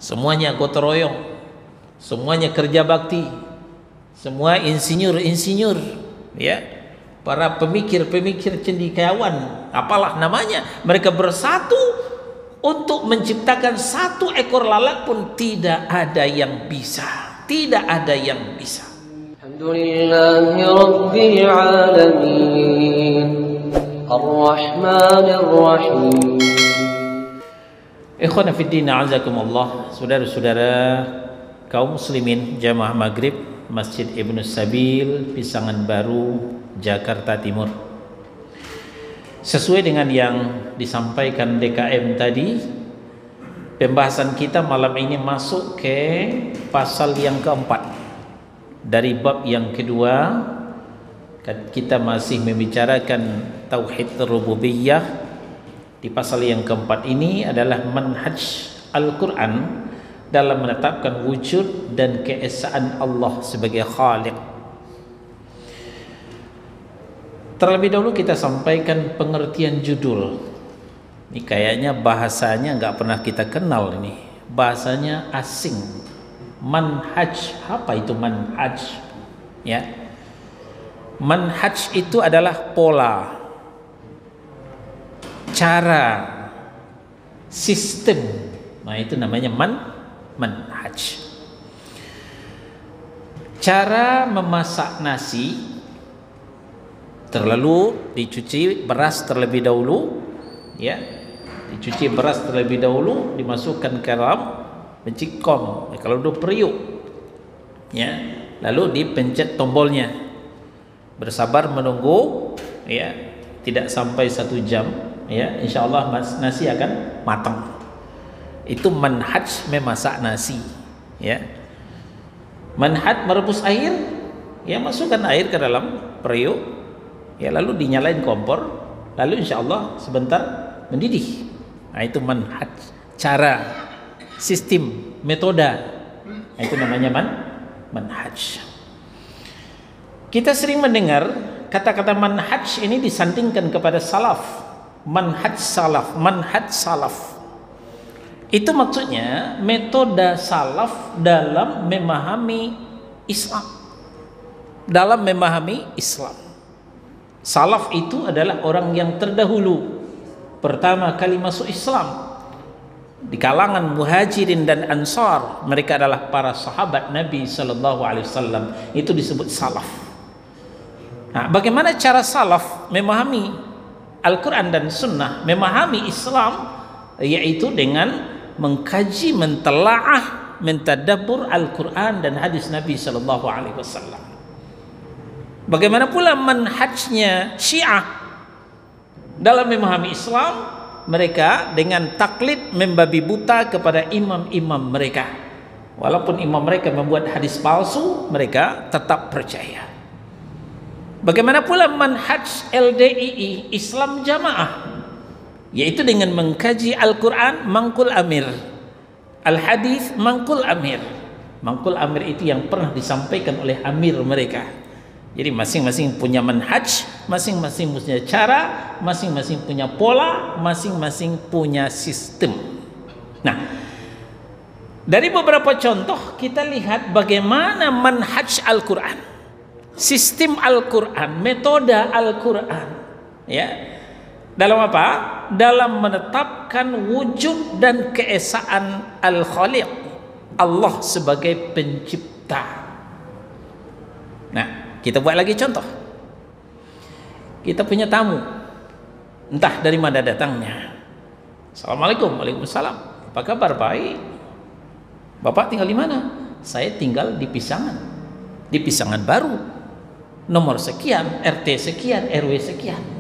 semuanya gotong royong, semuanya kerja bakti, semua insinyur-insinyur, ya, para pemikir-pemikir cendekiawan, apalah namanya, mereka bersatu untuk menciptakan satu ekor lalat pun tidak ada yang bisa, tidak ada yang bisa. Alhamdulillahi Rabbil Alamin Ar-Rahmanir Rahim. Ikhwana fiddin, a'azakumullah, saudara-saudara kaum muslimin jamaah maghrib Masjid Ibnu Sabil, Pisangan Baru, Jakarta Timur. Sesuai dengan yang disampaikan DKM tadi, pembahasan kita malam ini masuk ke pasal yang keempat dari bab yang kedua. Kita masih membicarakan tauhid rububiyah. Di pasal yang keempat ini adalah manhaj Al-Quran dalam menetapkan wujud dan keesaan Allah sebagai Khaliq. Terlebih dahulu kita sampaikan pengertian judul. Ini kayaknya bahasanya nggak pernah kita kenal ini. Bahasanya asing. Manhaj, apa itu manhaj? Ya. Manhaj itu adalah pola, cara, sistem. Nah, itu namanya manhaj. Cara memasak nasi, terlalu dicuci beras terlebih dahulu, ya. Dicuci beras terlebih dahulu, dimasukkan ke dalam mencikom, kalau udah periuk, ya. Lalu dipencet tombolnya. Bersabar menunggu, ya, tidak sampai 1 jam, ya, insyaallah nasi akan matang. Itu manhaj memasak nasi, ya. Manhaj merebus air, ya, masukkan air ke dalam periuk, ya, lalu dinyalain kompor, lalu insyaallah sebentar mendidih. Nah, itu manhaj, cara, sistem, metode. Nah, itu namanya manhaj. Kita sering mendengar kata-kata manhaj ini disandingkan kepada salaf. Manhaj salaf, manhaj salaf. Itu maksudnya metode salaf dalam memahami Islam. Dalam memahami Islam. Salaf itu adalah orang yang terdahulu, pertama kali masuk Islam. Di kalangan muhajirin dan ansar, mereka adalah para sahabat Nabi sallallahu alaihi wasallam. Itu disebut salaf. Nah, bagaimana cara salaf memahami Al-Quran dan Sunnah, memahami Islam, yaitu dengan mengkaji, mentelaah, mentadabbur Al-Quran dan hadis Nabi sallallahu alaihi wasallam. Bagaimana pula manhajnya Syiah dalam memahami Islam? Mereka dengan taklid membabi buta kepada imam-imam mereka. Walaupun imam mereka membuat hadis palsu, mereka tetap percaya. Bagaimana pula manhaj LDII, Islam Jamaah, yaitu dengan mengkaji Al-Quran mangkul amir, Al-Hadis mangkul amir. Mangkul amir itu yang pernah disampaikan oleh amir mereka. Jadi masing-masing punya manhaj, masing-masing punya cara, masing-masing punya pola, masing-masing punya sistem. Nah, dari beberapa contoh kita lihat bagaimana manhaj Al-Quran, sistem Al-Quran, metode Al-Quran, ya, dalam apa? Dalam menetapkan wujud dan keesaan Al-Khaliq, Allah sebagai pencipta. Nah, kita buat lagi contoh. Kita punya tamu, entah dari mana datangnya. Assalamualaikum. Waalaikumsalam. Apa kabar? Baik. Bapak tinggal di mana? Saya tinggal di Pisangan, di Pisangan Baru, nomor sekian, RT sekian, RW sekian.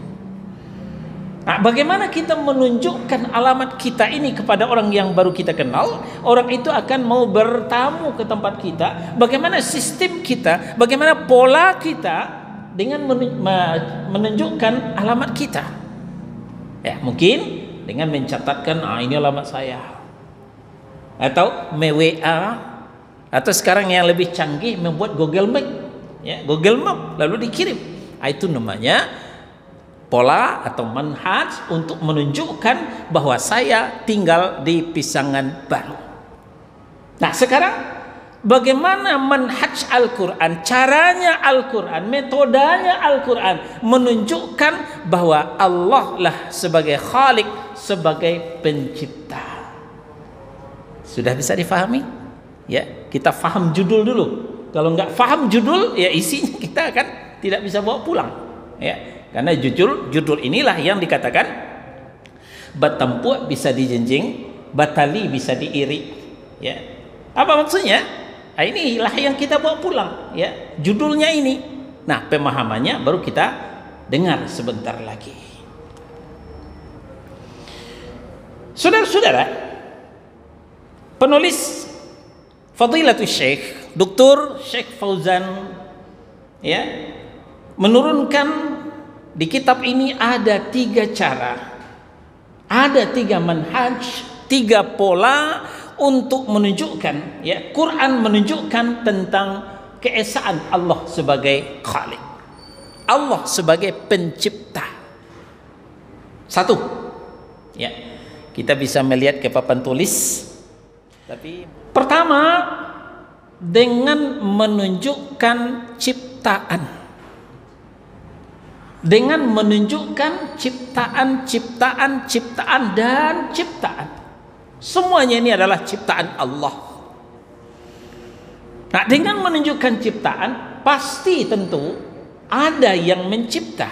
Nah, bagaimana kita menunjukkan alamat kita ini kepada orang yang baru kita kenal? Orang itu akan mau bertamu ke tempat kita. Bagaimana sistem kita, bagaimana pola kita dengan menunjukkan alamat kita? Ya, mungkin dengan mencatatkan, ini alamat saya, atau WA, atau sekarang yang lebih canggih membuat Google Map, ya, Google Map, lalu dikirim. Itu namanya pola atau manhaj untuk menunjukkan bahwa saya tinggal di Pisangan Baru. Nah, sekarang bagaimana manhaj Al-Quran, caranya Al-Quran, metodenya Al-Quran menunjukkan bahwa Allah lah sebagai Khalik, sebagai pencipta. Sudah bisa difahami? Ya, kita faham judul dulu. Kalau nggak faham judul, ya isinya kita akan tidak bisa bawa pulang. Ya, karena judul inilah yang dikatakan batampuak bisa dijenjing, batali bisa diiri. Ya, apa maksudnya? Nah, inilah yang kita bawa pulang, ya, judulnya ini. Nah, pemahamannya baru kita dengar sebentar lagi. Saudara-saudara, penulis Fadilatul Syekh Dr. Syekh Fauzan, ya, menurunkan di kitab ini ada 3 cara, ada 3 manhaj, 3 pola untuk menunjukkan, ya, Quran menunjukkan tentang keesaan Allah sebagai Khalik, Allah sebagai pencipta. 1, ya, kita bisa melihat ke papan tulis. Tapi pertama, dengan menunjukkan ciptaan, dengan menunjukkan ciptaan dan ciptaan. Semuanya ini adalah ciptaan Allah. Nah, dengan menunjukkan ciptaan, pasti tentu ada yang mencipta.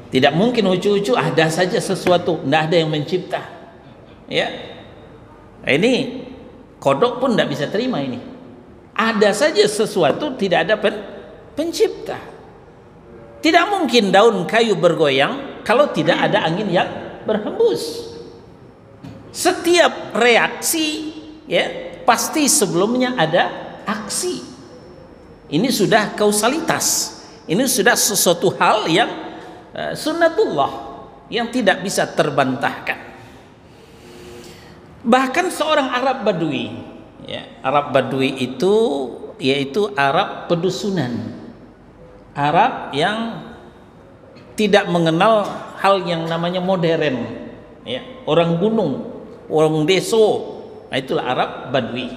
Tidak mungkin ucu-ucu ada saja sesuatu, tidak ada yang mencipta. Ya, ini kodok pun tidak bisa terima ini. Ada saja sesuatu, tidak ada pencipta. Tidak mungkin daun kayu bergoyang kalau tidak ada angin yang berhembus. Setiap reaksi, ya, pasti sebelumnya ada aksi. Ini sudah kausalitas. Ini sudah sesuatu hal yang sunnatullah, yang tidak bisa terbantahkan. Bahkan seorang Arab Badui, ya, Arab Badui itu yaitu Arab pedusunan, Arab yang tidak mengenal hal yang namanya modern, ya, orang gunung, orang deso. Nah, itulah Arab Badui.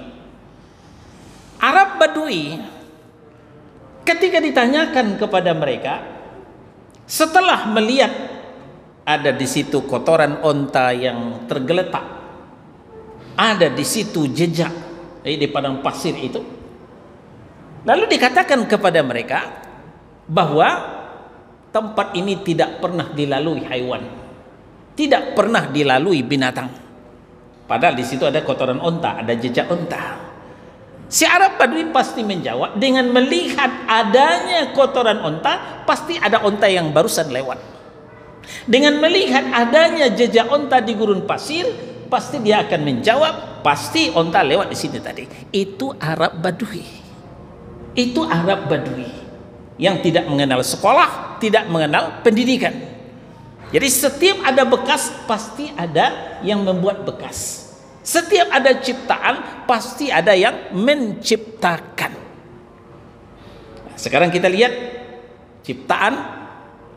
Arab Badui ketika ditanyakan kepada mereka, setelah melihat ada di situ kotoran onta yang tergeletak, ada di situ jejak di padang pasir itu, lalu dikatakan kepada mereka bahwa tempat ini tidak pernah dilalui hewan, tidak pernah dilalui binatang. Padahal di situ ada kotoran onta, ada jejak onta. Si Arab Badui pasti menjawab, dengan melihat adanya kotoran onta, pasti ada onta yang barusan lewat. Dengan melihat adanya jejak onta di gurun pasir, pasti dia akan menjawab, pasti onta lewat di sini tadi. Itu Arab Badui. Itu Arab Badui yang tidak mengenal sekolah, tidak mengenal pendidikan. Jadi setiap ada bekas, pasti ada yang membuat bekas. Setiap ada ciptaan, pasti ada yang menciptakan. Sekarang kita lihat ciptaan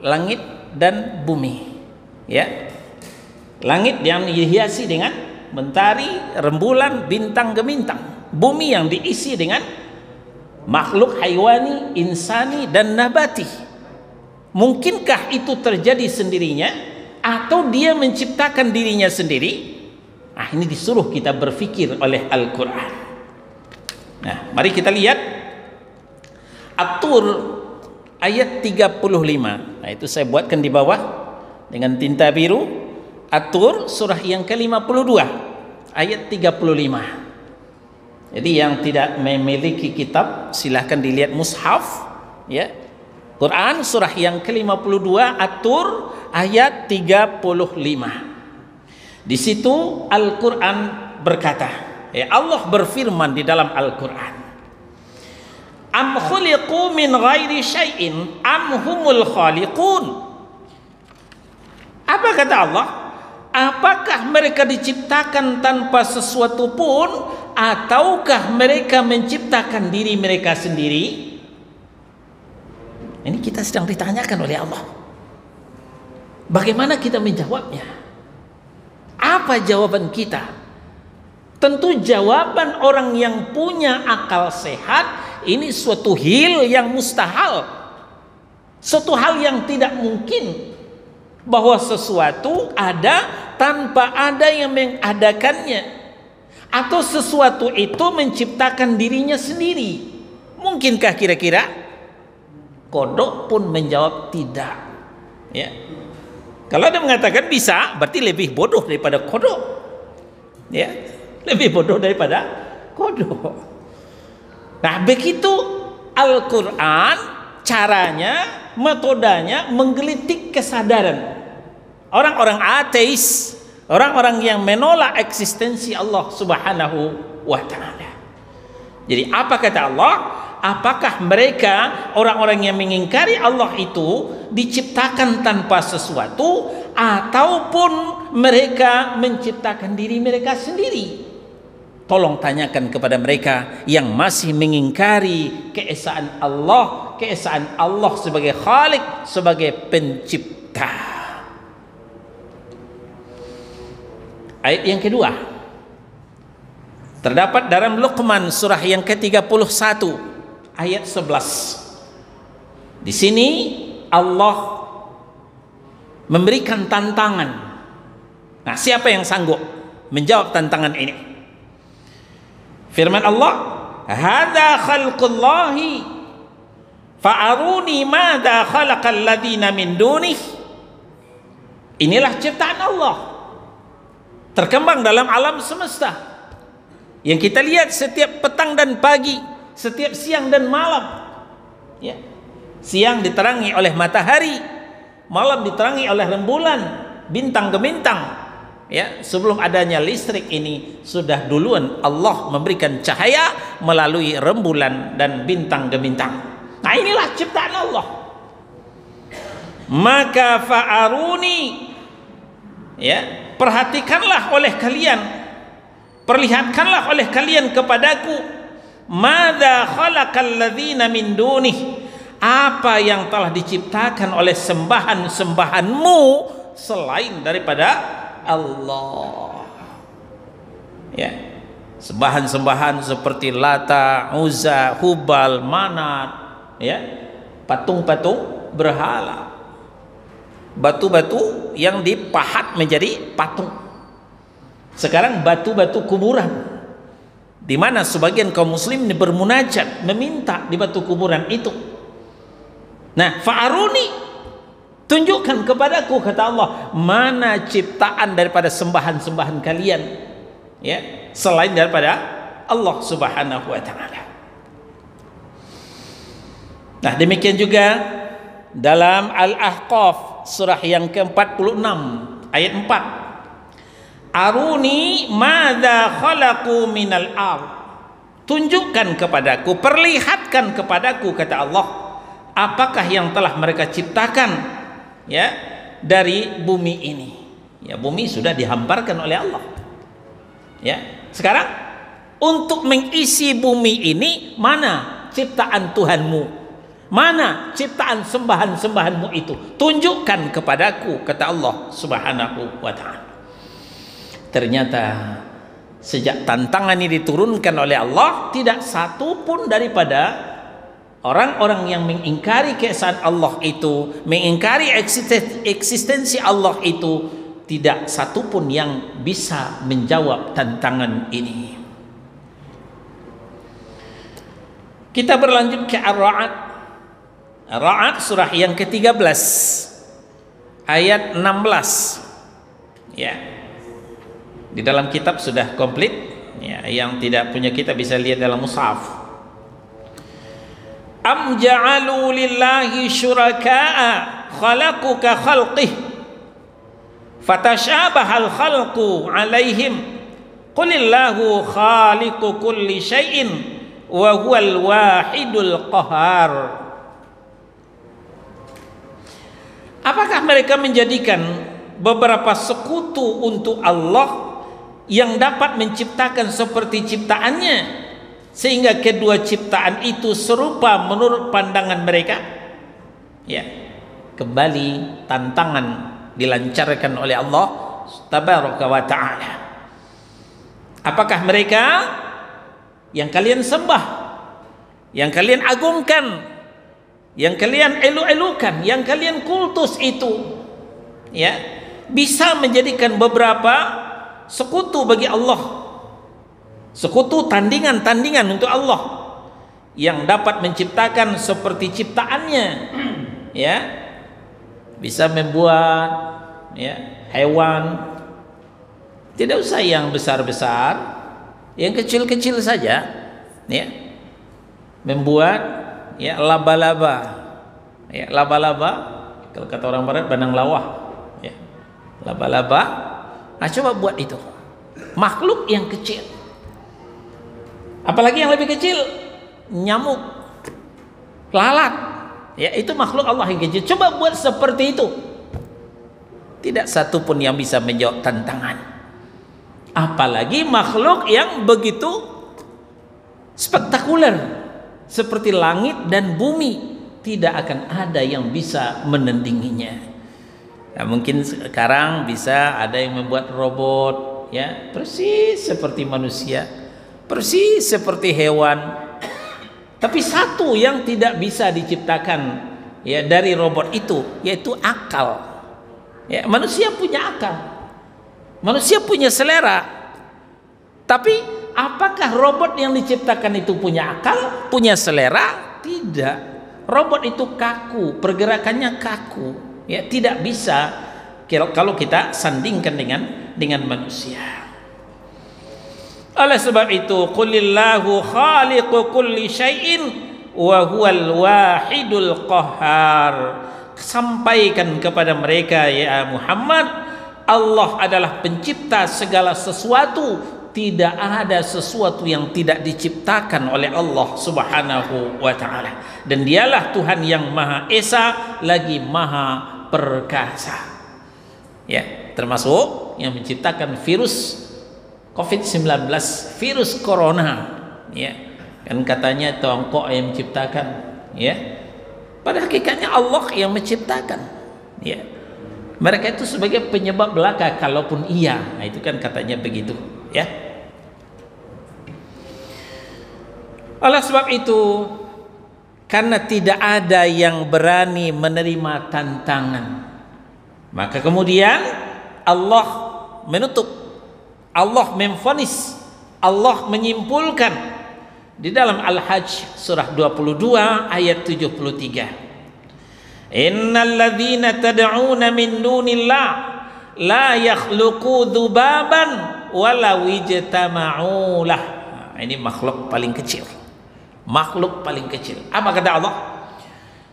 langit dan bumi, ya. Langit yang dihiasi dengan mentari, rembulan, bintang gemintang. Bumi yang diisi dengan makhluk haiwani, insani, dan nabati. Mungkinkah itu terjadi sendirinya atau dia menciptakan dirinya sendiri? Nah, ini disuruh kita berpikir oleh Al-Quran. Nah, mari kita lihat At-Tur ayat 35. Nah, itu saya buatkan di bawah dengan tinta biru. At-Tur surah yang ke-52 ayat 35. Jadi yang tidak memiliki kitab silahkan dilihat mushaf, ya. Quran surah yang ke-52 At-Tur ayat 35. Di situ Al-Quran berkata, ya, Allah berfirman di dalam Al-Quran, am khuliqu min ghairi syai'in am humul khaliqun. Apa kata Allah? Apakah mereka diciptakan tanpa sesuatu pun, ataukah mereka menciptakan diri mereka sendiri? Ini kita sedang ditanyakan oleh Allah. Bagaimana kita menjawabnya? Apa jawaban kita? Tentu jawaban orang yang punya akal sehat ini suatu hal yang mustahil, suatu hal yang tidak mungkin, bahwa sesuatu ada tanpa ada yang mengadakannya, atau sesuatu itu menciptakan dirinya sendiri. Mungkinkah kira-kira? Kodok pun menjawab tidak. Ya. Kalau ada mengatakan bisa, berarti lebih bodoh daripada kodok. Ya, lebih bodoh daripada kodok. Nah, begitu Al-Quran caranya, metodenya menggelitik kesadaran orang-orang ateis, orang-orang yang menolak eksistensi Allah Subhanahu wa ta'ala. Jadi apa kata Allah? Apakah mereka, orang-orang yang mengingkari Allah itu diciptakan tanpa sesuatu, ataupun mereka menciptakan diri mereka sendiri? Tolong tanyakan kepada mereka yang masih mengingkari keesaan Allah sebagai Khalik, sebagai pencipta. Ayat yang kedua terdapat dalam Luqman surah yang ke-31 ayat 11. Di sini Allah memberikan tantangan. Nah, siapa yang sanggup menjawab tantangan ini? Firman Allah, "Hadza khalqullahi fa'aruni madza khalaqal ladzina min dunih." Inilah ciptaan Allah, terkembang dalam alam semesta, yang kita lihat setiap petang dan pagi, setiap siang dan malam. Ya. Siang diterangi oleh matahari, malam diterangi oleh rembulan, bintang gemintang. Ya, sebelum adanya listrik ini sudah duluan Allah memberikan cahaya melalui rembulan dan bintang gemintang. Nah, inilah ciptaan Allah. Maka fa'aruni, ya, perhatikanlah oleh kalian, perlihatkanlah oleh kalian kepadaku, madza khalaqal ladzina min dunih, apa yang telah diciptakan oleh sembahan-sembahanmu selain daripada Allah. Ya, sembahan-sembahan seperti Lata, Uzza, Hubal, Manat, ya, patung-patung berhala, batu-batu yang dipahat menjadi patung. Sekarang batu-batu kuburan, di mana sebagian kaum muslim bermunajat meminta di batu kuburan itu. Nah, fa'aruni, tunjukkan kepadaku, kata Allah, mana ciptaan daripada sembahan-sembahan kalian, ya, selain daripada Allah Subhanahu wa ta'ala. Nah, demikian juga dalam Al-Ahqaf surah yang ke-46 ayat 4. Aruni madza khalaqu minal ard. Tunjukkan kepadaku, perlihatkan kepadaku, kata Allah, apakah yang telah mereka ciptakan, ya, dari bumi ini. Ya, bumi sudah dihamparkan oleh Allah. Ya, sekarang untuk mengisi bumi ini, mana ciptaan Tuhanmu? Mana ciptaan sembahan-sembahanmu itu? Tunjukkan kepadaku, kata Allah Subhanahu wa ta'ala. Ternyata sejak tantangan ini diturunkan oleh Allah, tidak satu pun daripada orang-orang yang mengingkari keesaan Allah itu, mengingkari eksistensi Allah itu, tidak satu pun yang bisa menjawab tantangan ini. Kita berlanjut ke Ar-Ra'd. Ar-Ra'd surah yang ke-13 ayat 16. Ya. Di dalam kitab sudah komplit, ya, yang tidak punya kitab bisa lihat dalam mushaf. Am ja'alu lillahi syuraka'a khalaqu ka khalqih fatashabahal khalqu alaihim qulillahu khaliqu kulli syai'in wa huwal wahidul qahar. Apakah mereka menjadikan beberapa sekutu untuk Allah yang dapat menciptakan seperti ciptaannya, sehingga kedua ciptaan itu serupa menurut pandangan mereka? Ya, kembali tantangan dilancarkan oleh Allah Tabaraka wa ta'ala. Apakah mereka yang kalian sembah, yang kalian agungkan, yang kalian elu-elukan, yang kalian kultus itu, ya, bisa menjadikan beberapa sekutu bagi Allah, sekutu tandingan-tandingan untuk Allah, yang dapat menciptakan seperti ciptaannya, ya, bisa membuat, ya, hewan, tidak usah yang besar-besar, yang kecil-kecil saja, ya, membuat, ya, laba-laba, ya, laba-laba, kalau kata orang barat bandang lawah, ya, laba-laba. Nah, coba buat itu, makhluk yang kecil, apalagi yang lebih kecil, nyamuk, lalat, ya, itu makhluk Allah yang kecil. Coba buat seperti itu, tidak satu pun yang bisa menjawab tantangan. Apalagi makhluk yang begitu spektakuler seperti langit dan bumi, tidak akan ada yang bisa menandinginya. Nah, mungkin sekarang bisa ada yang membuat robot, ya, persis seperti manusia, persis seperti hewan. Tapi satu yang tidak bisa diciptakan, ya, dari robot itu, yaitu akal. Ya, manusia punya akal, manusia punya selera. Tapi apakah robot yang diciptakan itu punya akal, punya selera? Tidak. Robot itu kaku, pergerakannya kaku, ya, tidak bisa kalau kita sandingkan dengan manusia. Oleh sebab itu, qulillahu khaliqu kulli syai'in wa huwal wahidul qahhar. Sampaikan kepada mereka, ya Muhammad, Allah adalah pencipta segala sesuatu. Tidak ada sesuatu yang tidak diciptakan oleh Allah Subhanahu wa ta'ala, dan dialah Tuhan yang Maha Esa lagi Maha Perkasa, ya, termasuk yang menciptakan virus COVID-19, virus corona, ya, kan katanya Tiongkok yang menciptakan, ya, pada hakikatnya Allah yang menciptakan, ya. Mereka itu sebagai penyebab belaka, kalaupun iya, nah, itu kan katanya begitu, ya. Oleh sebab itu, karena tidak ada yang berani menerima tantangan, maka kemudian Allah menutup, Allah memvonis, Allah menyimpulkan di dalam Al-Hajj surah 22 ayat 73. Innal ladzina tad'una min dunillah la yakhluqu dzubaban walau ijtama'u lah. Nah, ini makhluk paling kecil. Makhluk paling kecil. Apa kata Allah?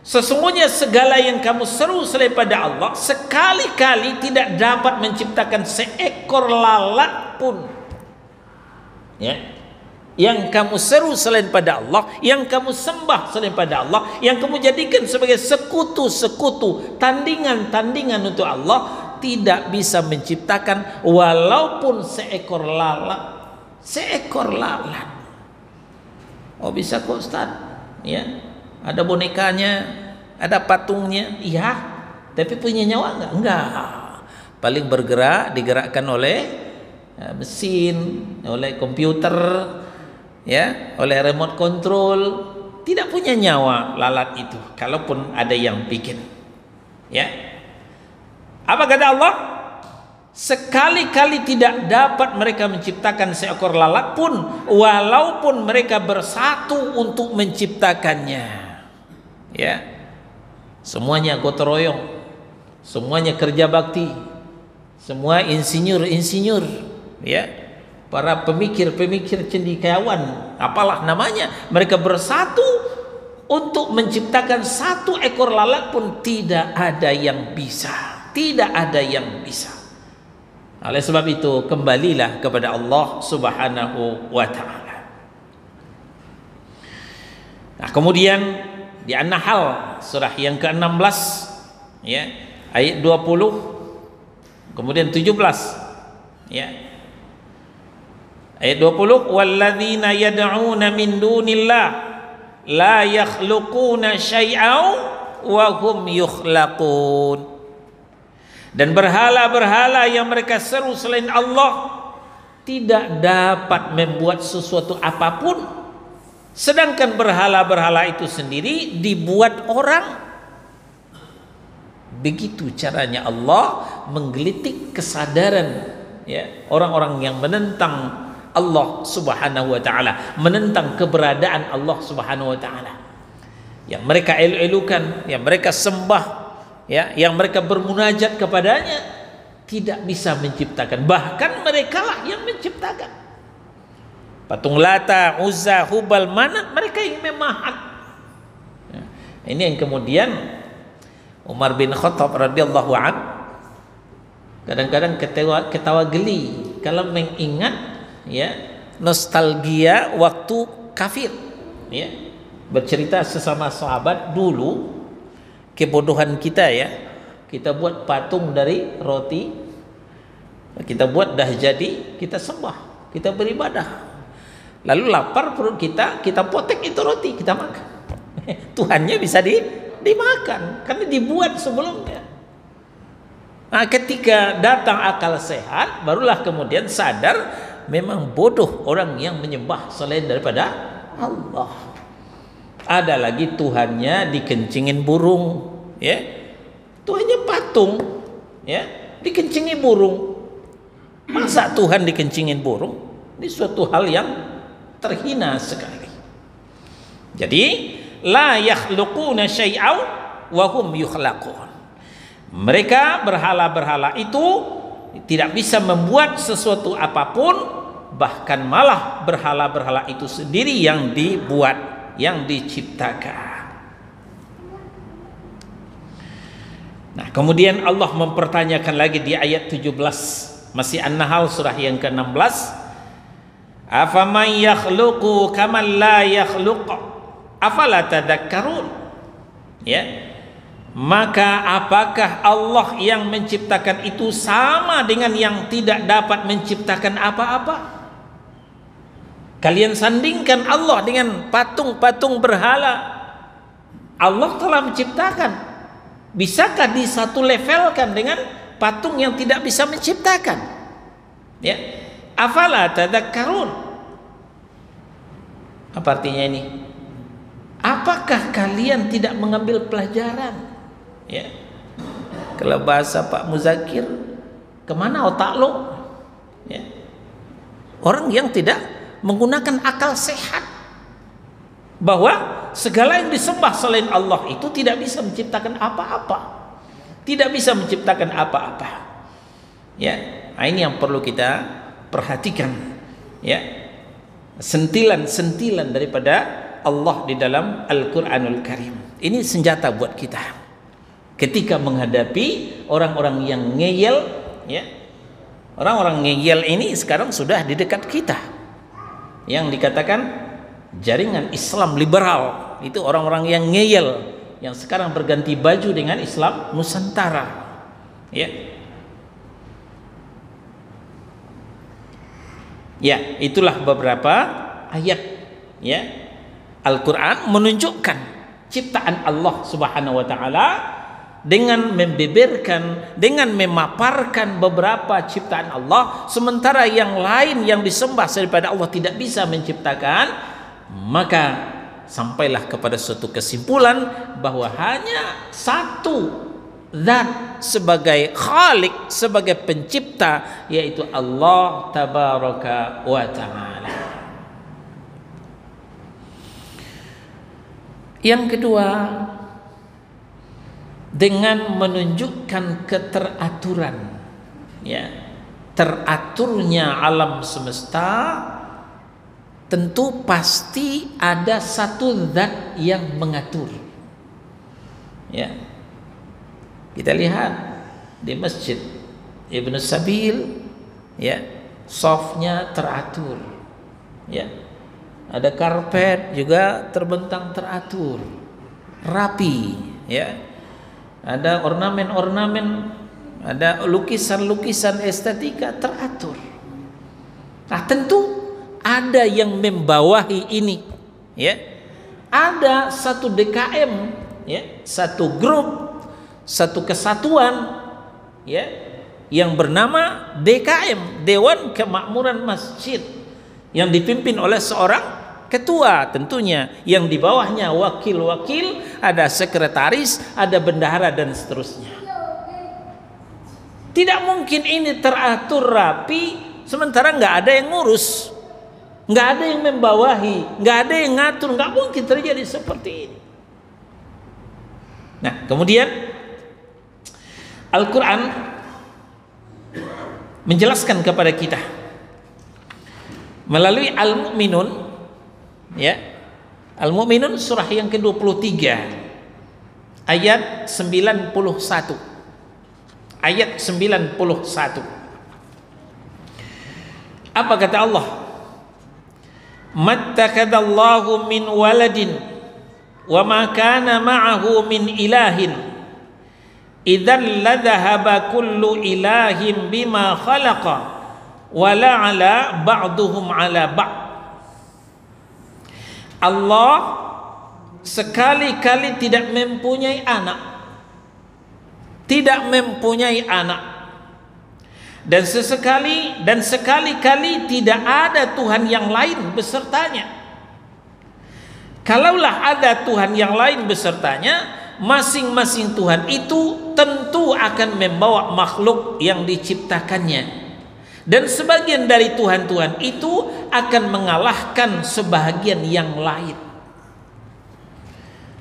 Sesungguhnya segala yang kamu seru selain pada Allah sekali-kali tidak dapat menciptakan seekor lalat pun. Ya. Yang kamu seru selain pada Allah, yang kamu sembah selain pada Allah, yang kamu jadikan sebagai sekutu-sekutu, tandingan-tandingan untuk Allah, tidak bisa menciptakan walaupun seekor lalat. Seekor lalat. Oh, bisa kok Ustaz, ya, ada bonekanya, ada patungnya, iya, tapi punya nyawa enggak, paling bergerak, digerakkan oleh mesin, oleh komputer, ya, oleh remote control, tidak punya nyawa lalat itu, kalaupun ada yang bikin, ya. Apa kata Allah? Sekali-kali tidak dapat mereka menciptakan seekor lalat pun, walaupun mereka bersatu untuk menciptakannya, ya. Semuanya gotong royong, semuanya kerja bakti, semua insinyur-insinyur, ya, para pemikir-pemikir cendekiawan, apalah namanya, mereka bersatu untuk menciptakan satu ekor lalat pun tidak ada yang bisa, tidak ada yang bisa. Oleh sebab itu, kembalilah kepada Allah Subhanahu wa ta'ala. Nah, kemudian di An-Nahl surah yang ke-16, ya, ayat 20, kemudian 17, ya. Ayat 20, walladzina yad'una min dunillah la yakhluquna syai'an wa hum yukhlaqun. Dan berhala-berhala yang mereka seru selain Allah tidak dapat membuat sesuatu apapun, sedangkan berhala-berhala itu sendiri dibuat orang. Begitu caranya Allah menggelitik kesadaran ya orang-orang yang menentang Allah Subhanahu wa taala, menentang keberadaan Allah Subhanahu wa taala. Yang mereka elu-elukan, yang mereka sembah, ya, yang mereka bermunajat kepadanya, tidak bisa menciptakan. Bahkan mereka lah yang menciptakan. Patung Lata, Uzza, Hubal, Manat, mereka yang memahat. Ya. Ini yang kemudian Umar bin Khattab radhiyallahu an kadang-kadang ketawa geli kalau mengingat ya nostalgia waktu kafir, ya, bercerita sesama sahabat dulu kebodohan kita ya, kita buat patung dari roti, kita buat dah jadi, kita sembah, kita beribadah, lalu lapar perut kita potek itu roti, kita makan. Tuhannya bisa dimakan karena dibuat sebelumnya. Nah, ketika datang akal sehat, barulah kemudian sadar memang bodoh orang yang menyembah selain daripada Allah. Ada lagi Tuhannya dikencingin burung, ya. Tuhannya patung, ya, dikencingin burung. Masa Tuhan dikencingin burung? Ini suatu hal yang terhina sekali. Jadi, la yakhluquna syai'aw wa hum yukhlaqun. Mereka berhala-berhala itu tidak bisa membuat sesuatu apapun, bahkan malah berhala-berhala itu sendiri yang dibuat, yang diciptakan. Nah, kemudian Allah mempertanyakan lagi di ayat 17, masih An-Nahl surah yang ke-16. Afaman yakhluqu kaman la yakhluq afala tadhakkarun. Ya. Maka apakah Allah yang menciptakan itu sama dengan yang tidak dapat menciptakan apa-apa? Kalian sandingkan Allah dengan patung-patung berhala. Allah telah menciptakan. Bisakah di satu levelkan dengan patung yang tidak bisa menciptakan? Ya. Afala tadhakkarun. Apa artinya ini? Apakah kalian tidak mengambil pelajaran? Ya, kalau bahasa Pak Muzakir, kemana otak lo? Ya. Orang yang tidak menggunakan akal sehat, bahwa segala yang disembah selain Allah itu tidak bisa menciptakan apa-apa, tidak bisa menciptakan apa-apa. Ya, nah ini yang perlu kita perhatikan. Ya, sentilan-sentilan daripada Allah di dalam Al-Quranul Karim. Ini senjata buat kita ketika menghadapi orang-orang yang ngeyel, ya. Orang-orang ngeyel ini sekarang sudah di dekat kita. Yang dikatakan jaringan Islam liberal, itu orang-orang yang ngeyel, yang sekarang berganti baju dengan Islam Nusantara. Ya. Ya, itulah beberapa ayat, ya, Al-Quran menunjukkan ciptaan Allah Subhanahu wa taala dengan membeberkan, dengan memaparkan beberapa ciptaan Allah, sementara yang lain yang disembah daripada Allah tidak bisa menciptakan. Maka sampailah kepada suatu kesimpulan bahwa hanya satu zat sebagai khalik, sebagai pencipta, yaitu Allah tabaraka wa ta'ala. Yang kedua, dengan menunjukkan keteraturan, ya, teraturnya alam semesta, tentu pasti ada satu zat yang mengatur. Ya, kita lihat di masjid Ibnu Sabil, ya, softnya teratur, ya, ada karpet juga terbentang teratur, rapi, ya. Ada ornamen-ornamen, ada lukisan-lukisan estetika teratur. Nah, tentu ada yang membawahi ini, ya. Ada satu DKM, ya, satu grup, satu kesatuan, ya, yang bernama DKM, Dewan Kemakmuran Masjid, yang dipimpin oleh seorang ketua tentunya, yang di bawahnya wakil-wakil, ada sekretaris, ada bendahara dan seterusnya. Tidak mungkin ini teratur rapi sementara nggak ada yang ngurus, nggak ada yang membawahi, nggak ada yang ngatur. Nggak mungkin terjadi seperti ini. Nah, kemudian Al-Quran menjelaskan kepada kita melalui Al-Mu'minun, ya, Al-Mu'minun surah yang ke-23 ayat 91. Ayat 91. Apa kata Allah? Mattakadallahu min waladin wa ma kana ma'ahu min ilahin idzan ladhahaba kullu ilahin bima khalaqa wa la'ala ba'duhum 'ala ba'd. Allah sekali-kali tidak mempunyai anak, tidak mempunyai anak, dan sekali-kali tidak ada Tuhan yang lain besertanya. Kalaulah ada Tuhan yang lain besertanya, masing-masing Tuhan itu tentu akan membawa makhluk yang diciptakannya, dan sebagian dari Tuhan-Tuhan itu akan mengalahkan sebahagian yang lain.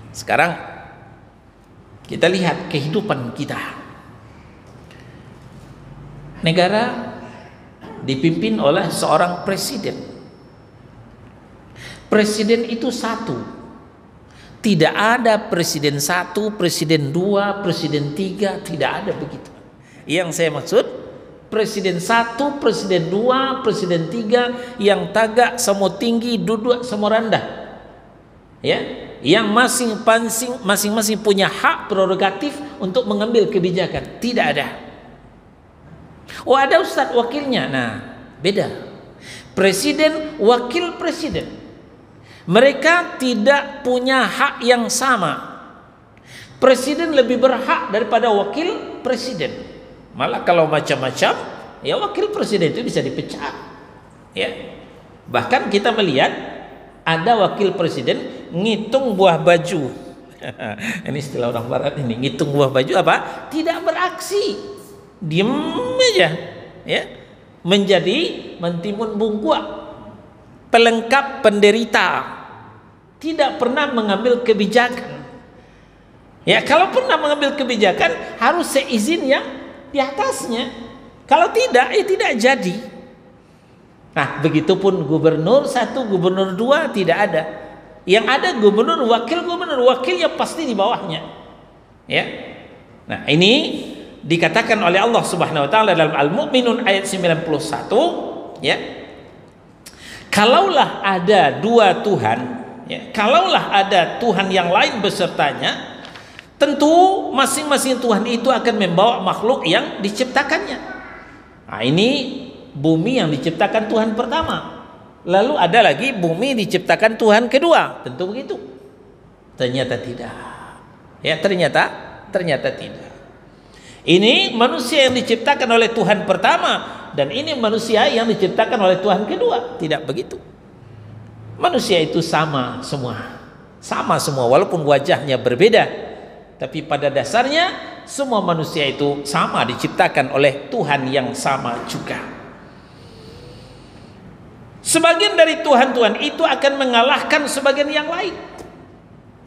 Sekarang kita lihat kehidupan kita. Negara dipimpin oleh seorang presiden. Presiden itu satu. Tidak ada presiden satu, presiden dua, presiden tiga, tidak ada begitu. Yang saya maksud, presiden satu, presiden dua, presiden tiga, yang tagak semua tinggi, duduk semua rendah. Ya, yang masing-masing punya hak prerogatif untuk mengambil kebijakan. Tidak ada. Oh, ada ustadz wakilnya. Nah, beda. Presiden, wakil presiden, mereka tidak punya hak yang sama. Presiden lebih berhak daripada wakil presiden. Malah kalau macam-macam, ya wakil presiden itu bisa dipecat. Ya. Bahkan kita melihat ada wakil presiden ngitung buah baju. Ini istilah orang barat ini, ngitung buah baju apa? Tidak beraksi. Diam aja, ya, menjadi mentimun bungkua, pelengkap penderita, tidak pernah mengambil kebijakan. Ya, kalau pernah mengambil kebijakan harus seizin yang di atasnya. Kalau tidak, tidak jadi. Nah, begitupun gubernur satu, gubernur dua tidak ada. Yang ada gubernur, wakilnya pasti di bawahnya. Ya, nah ini dikatakan oleh Allah Subhanahu wa taala dalam Al-Mu'minun ayat 91, ya. Kalaulah ada dua Tuhan, ya, kalaulah ada Tuhan yang lain besertanya, tentu masing-masing Tuhan itu akan membawa makhluk yang diciptakannya. Nah, ini bumi yang diciptakan Tuhan pertama. Lalu ada lagi bumi diciptakan Tuhan kedua. Tentu begitu. Ternyata tidak. Ya, ternyata tidak. Ini manusia yang diciptakan oleh Tuhan pertama, dan ini manusia yang diciptakan oleh Tuhan kedua. Tidak begitu. Manusia itu sama semua. Sama semua walaupun wajahnya berbeda. Tapi pada dasarnya semua manusia itu sama, diciptakan oleh Tuhan yang sama juga. Sebagian dari Tuhan-Tuhan itu akan mengalahkan sebagian yang lain.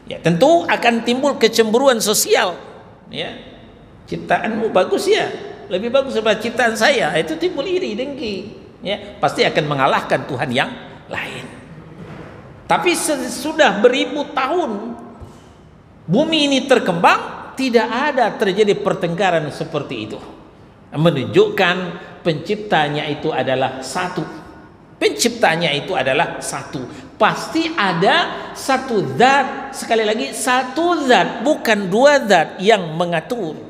Ya, tentu akan timbul kecemburuan sosial. Ya. Ciptaanmu bagus ya, lebih bagus daripada ciptaan saya, itu timbul iri, dengki, ya, pasti akan mengalahkan Tuhan yang lain. Tapi sudah beribu tahun bumi ini terkembang, tidak ada terjadi pertengkaran seperti itu, menunjukkan penciptanya itu adalah satu. Penciptanya itu adalah satu. Pasti ada satu zat, sekali lagi satu zat, bukan dua zat yang mengatur,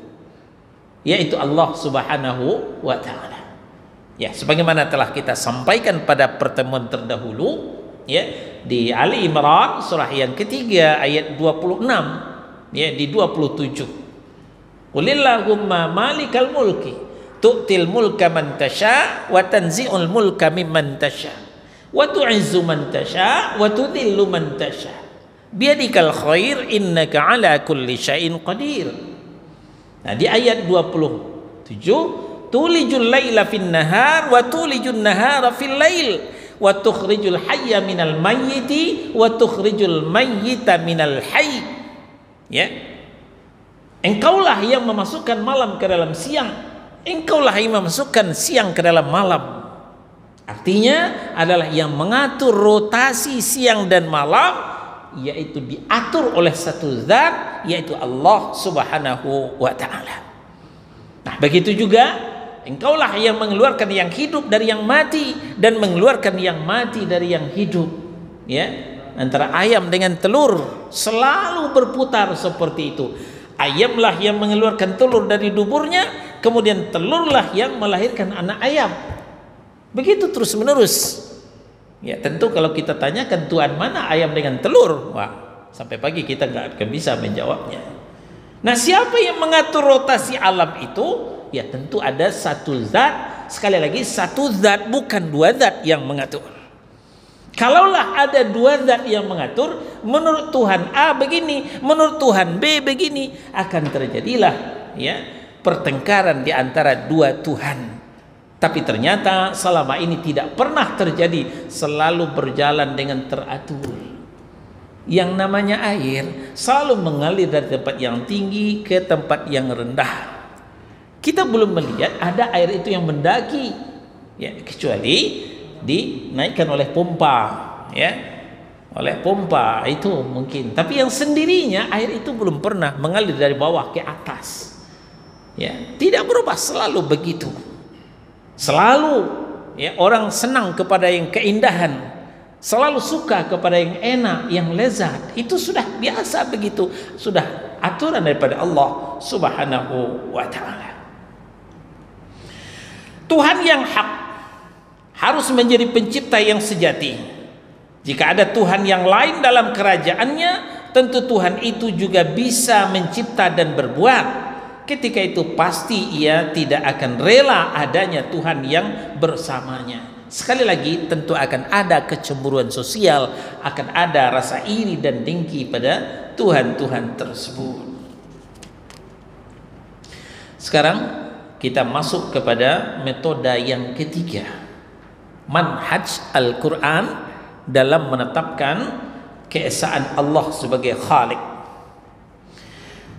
yaitu Allah Subhanahu wa taala. Ya, sebagaimana telah kita sampaikan pada pertemuan terdahulu, ya, di Ali Imran surah yang ketiga ayat 26, ya, di 27. Qulillahumma malikal mulki tu'til mulka man tasha wa tanzi'ul mulka mimman tasha wa tu'izzu man tasha wa tudhillu man tasha biyadikal khair innaka ala kulli syai'in qadir. Nah, di ayat 27, tulijul laila fin nahar wa tulijun nahara fil lail wa tukhrijul hayya minal mayyiti wa tukhrijul mayyita minal hayy. Ya. Engkaulah yang memasukkan malam ke dalam siang, engkaulah yang memasukkan siang ke dalam malam. Artinya adalah yang mengatur rotasi siang dan malam, yaitu diatur oleh satu zat, yaitu Allah Subhanahu wa ta'ala. Nah, begitu juga engkaulah yang mengeluarkan yang hidup dari yang mati dan mengeluarkan yang mati dari yang hidup. Ya, antara ayam dengan telur selalu berputar seperti itu. Ayamlah yang mengeluarkan telur dari duburnya, kemudian telurlah yang melahirkan anak ayam. Begitu terus menerus. Ya, tentu kalau kita tanyakan Tuhan mana ayam dengan telur, wah, sampai pagi kita nggak akan bisa menjawabnya. Nah, siapa yang mengatur rotasi alam itu? Ya, tentu ada satu zat. Sekali lagi, satu zat, bukan dua zat yang mengatur. Kalaulah ada dua zat yang mengatur, menurut Tuhan A begini, menurut Tuhan B begini, akan terjadilah ya pertengkaran di antara dua Tuhan. Tapi ternyata selama ini tidak pernah terjadi, selalu berjalan dengan teratur. Yang namanya air selalu mengalir dari tempat yang tinggi ke tempat yang rendah. Kita belum melihat ada air itu yang mendaki, ya, kecuali dinaikkan oleh pompa, ya, oleh pompa itu mungkin. Tapi yang sendirinya air itu belum pernah mengalir dari bawah ke atas, ya, tidak berubah, selalu begitu. Selalu ya, orang senang kepada yang keindahan, selalu suka kepada yang enak, yang lezat. Itu sudah biasa begitu, sudah aturan daripada Allah Subhanahu wa ta'ala. Tuhan yang hak harus menjadi pencipta yang sejati. Jika ada Tuhan yang lain dalam kerajaannya, tentu Tuhan itu juga bisa mencipta dan berbuat. Ketika itu pasti ia tidak akan rela adanya Tuhan yang bersamanya. Sekali lagi, tentu akan ada kecemburuan sosial, akan ada rasa iri dan dengki pada Tuhan-Tuhan tersebut. Sekarang kita masuk kepada metode yang ketiga, manhaj Al-Quran dalam menetapkan keesaan Allah sebagai Khalik,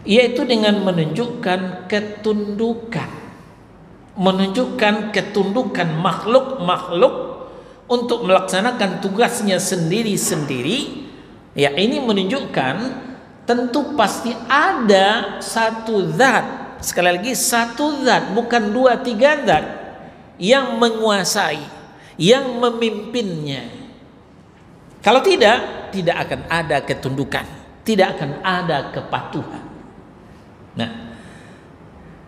yaitu dengan menunjukkan ketundukan makhluk-makhluk untuk melaksanakan tugasnya sendiri-sendiri. Ya, ini menunjukkan tentu pasti ada satu zat, sekali lagi satu zat, bukan dua tiga zat yang menguasai, yang memimpinnya. Kalau tidak akan ada ketundukan, tidak akan ada kepatuhan. Nah,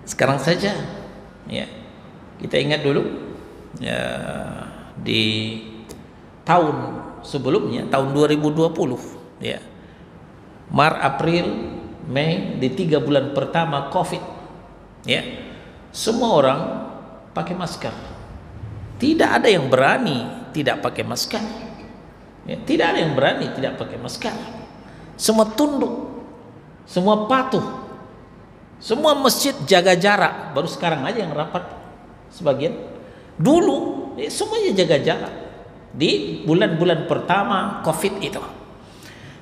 sekarang saja ya, kita ingat dulu ya, di tahun sebelumnya, tahun 2020 ya, Maret, April, Mei, di 3 bulan pertama COVID ya, semua orang pakai masker. Tidak ada yang berani tidak pakai masker ya, tidak ada yang berani tidak pakai masker. Semua tunduk, semua patuh. Semua masjid jaga jarak. Baru sekarang aja yang rapat sebagian. Dulu semuanya jaga jarak. Di bulan-bulan pertama COVID itu,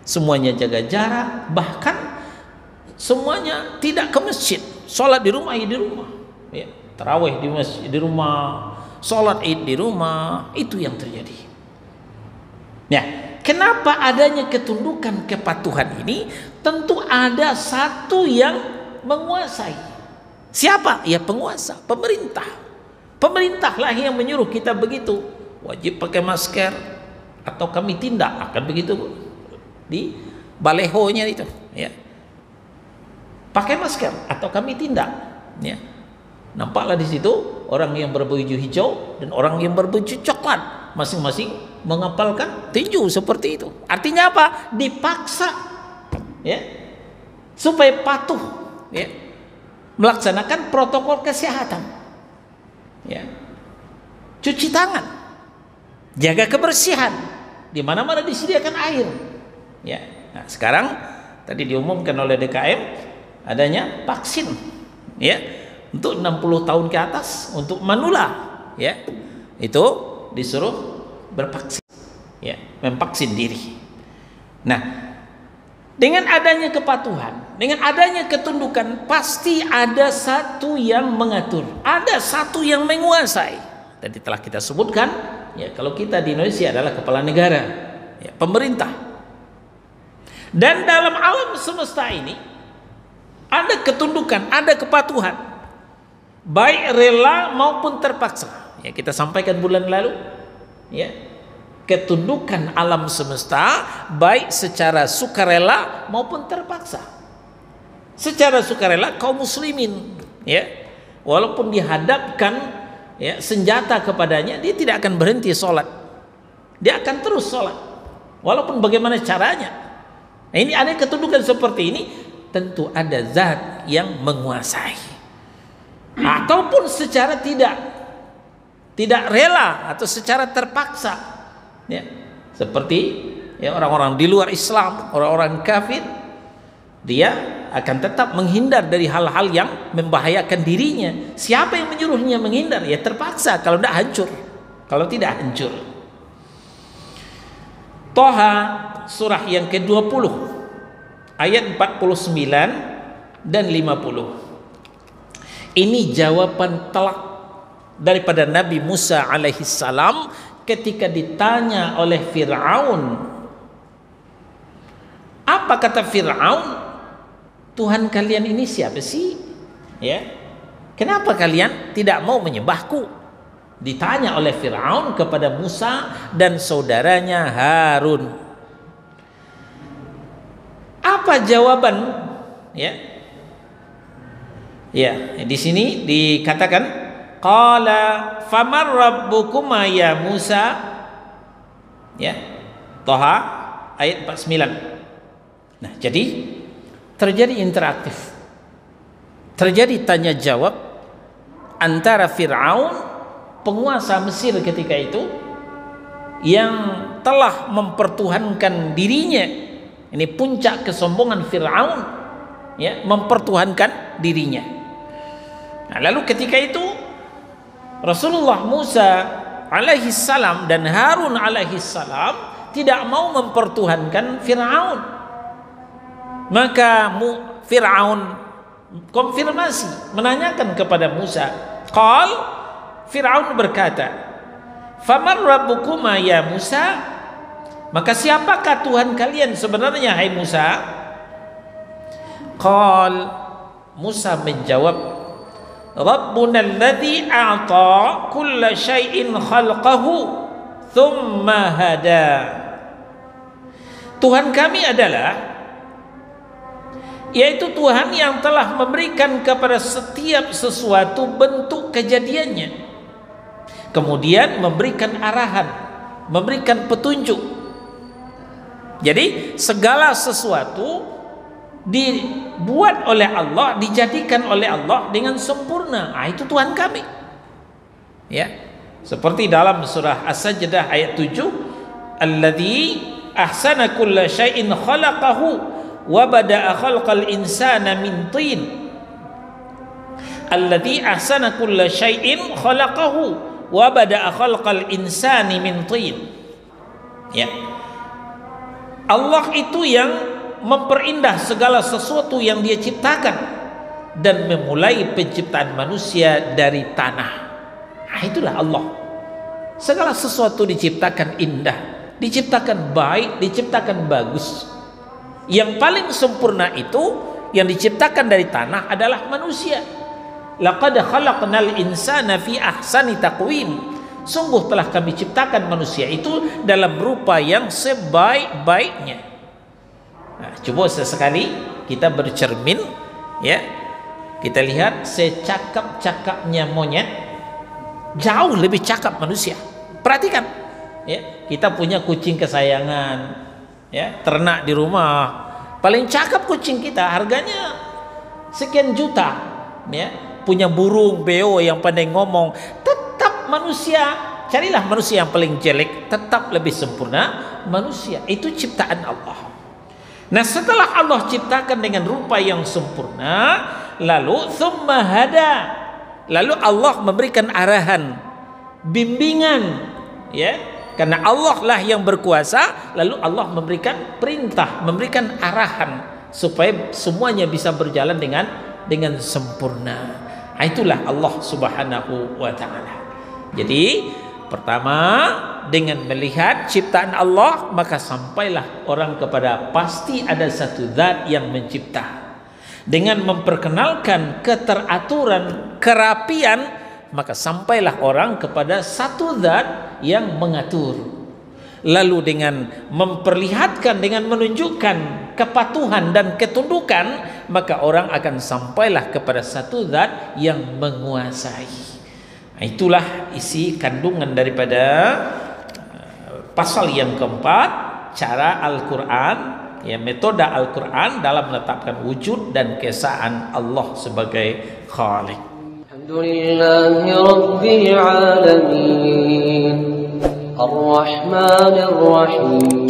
semuanya jaga jarak. Bahkan semuanya tidak ke masjid. Sholat di rumah, di rumah. Ya, tarawih di masjid, di rumah. Sholat id di rumah. Itu yang terjadi. Ya, kenapa adanya ketundukan kepatuhan ini? Tentu ada satu yang menguasai. Siapa? Ya, penguasa, pemerintah. Pemerintahlah yang menyuruh kita begitu, wajib pakai masker atau kami tindak, akan begitu di balehonya itu ya, pakai masker atau kami tindak ya. Nampaklah di situ orang yang berbaju hijau dan orang yang berbaju coklat, masing-masing mengapalkan tinju seperti itu. Artinya apa? Dipaksa ya, supaya patuh ya, melaksanakan protokol kesehatan. cuci tangan, jaga kebersihan, di mana-mana disediakan air. Ya, nah, sekarang tadi diumumkan oleh DKM adanya vaksin, ya, untuk 60 tahun ke atas, untuk manula, ya, itu disuruh bervaksin, ya, memvaksin diri. Nah, dengan adanya kepatuhan, dengan adanya ketundukan, pasti ada satu yang mengatur, ada satu yang menguasai. Tadi telah kita sebutkan, ya, kalau kita di Indonesia adalah kepala negara, ya, pemerintah. Dan dalam alam semesta ini ada ketundukan, ada kepatuhan, baik rela maupun terpaksa. Ya, kita sampaikan bulan lalu, ya, ketundukan alam semesta baik secara sukarela maupun terpaksa. Secara sukarela kaum muslimin, ya, walaupun dihadapkan, ya, senjata kepadanya, dia tidak akan berhenti sholat, dia akan terus sholat walaupun bagaimana caranya. Nah, ini ada ketundukan seperti ini, tentu ada zat yang menguasai. Ataupun secara tidak rela atau secara terpaksa, ya, seperti, ya, orang-orang di luar Islam, orang-orang kafir, dia akan tetap menghindar dari hal-hal yang membahayakan dirinya. Siapa yang menyuruhnya menghindar? Ya terpaksa, kalau tidak hancur, kalau tidak hancur. Toha surah yang ke-20 ayat 49 dan 50. Ini jawaban telak daripada Nabi Musa alaihissalam ketika ditanya oleh Fir'aun. Apa kata Fir'aun? Tuhan kalian ini siapa sih? Ya, kenapa kalian tidak mau menyembahku? Ditanya oleh Fir'aun kepada Musa dan saudaranya Harun. Apa jawaban? Ya, ya, di sini dikatakan, qala famar rabbukuma ya Musa. Ya, Toha ayat 49. Nah, jadi terjadi interaktif, terjadi tanya jawab antara Fir'aun, penguasa Mesir ketika itu, yang telah mempertuhankan dirinya. Ini puncak kesombongan Fir'aun, ya, mempertuhankan dirinya. Nah, lalu ketika itu Rasulullah Musa alaihissalam dan Harun alaihissalam tidak mau mempertuhankan Fir'aun. Maka Fir'aun konfirmasi, menanyakan kepada Musa. Fir'aun berkata, "Faman rabbukuma ya Musa?" Maka siapakah Tuhan kalian sebenarnya, hai Musa? Musa menjawab, "Rabbuna alladhi a'ta kulla syai'in khalqahu thumma hada." Tuhan kami adalah, yaitu Tuhan yang telah memberikan kepada setiap sesuatu bentuk kejadiannya, kemudian memberikan arahan, memberikan petunjuk. Jadi segala sesuatu dibuat oleh Allah, dijadikan oleh Allah dengan sempurna. Itu Tuhan kami. Ya, seperti dalam surah As-Sajdah ayat 7, "Alladzi ahsana kulla syai'in khalaqahu wa bada'a khalqal insana min tin." Alladzi ahsana kulla syai'in khalaqahu wa bada'a khalqal insani min tin. Ya, Allah itu yang memperindah segala sesuatu yang Dia ciptakan dan memulai penciptaan manusia dari tanah. Itulah Allah. Segala sesuatu diciptakan indah, diciptakan baik, diciptakan bagus. Yang paling sempurna itu yang diciptakan dari tanah adalah manusia. Laqad khalaqnal insana fi ahsani taqwim. Sungguh telah kami ciptakan manusia itu dalam rupa yang sebaik-baiknya. Nah, coba sesekali kita bercermin, ya, kita lihat secakap-cakapnya monyet, jauh lebih cakap manusia. Perhatikan, ya, kita punya kucing kesayangan, ya, ternak di rumah, paling cakap kucing kita, harganya sekian juta, ya. Punya burung beo yang pandai ngomong, tetap manusia carilah manusia yang paling jelek, tetap lebih sempurna manusia. Itu ciptaan Allah. Nah, setelah Allah ciptakan dengan rupa yang sempurna, lalu tsumma hada, lalu Allah memberikan arahan, bimbingan, ya, karena Allah lah yang berkuasa. Lalu Allah memberikan perintah, memberikan arahan supaya semuanya bisa berjalan dengan sempurna. Itulah Allah Subhanahu wa taala. Jadi pertama, dengan melihat ciptaan Allah, maka sampailah orang kepada pasti ada satu zat yang mencipta. Dengan memperkenalkan keteraturan, kerapian, maka sampailah orang kepada satu zat yang mengatur. Lalu dengan memperlihatkan, dengan menunjukkan kepatuhan dan ketundukan, maka orang akan sampailah kepada satu zat yang menguasai. Itulah isi kandungan daripada pasal yang keempat, cara Al-Quran, ya, metode Al-Quran dalam menetapkan wujud dan keesaan Allah sebagai Khaliq. Alhamdulillahi Rabbil Alamin, Ar-Rahmanir Rahim.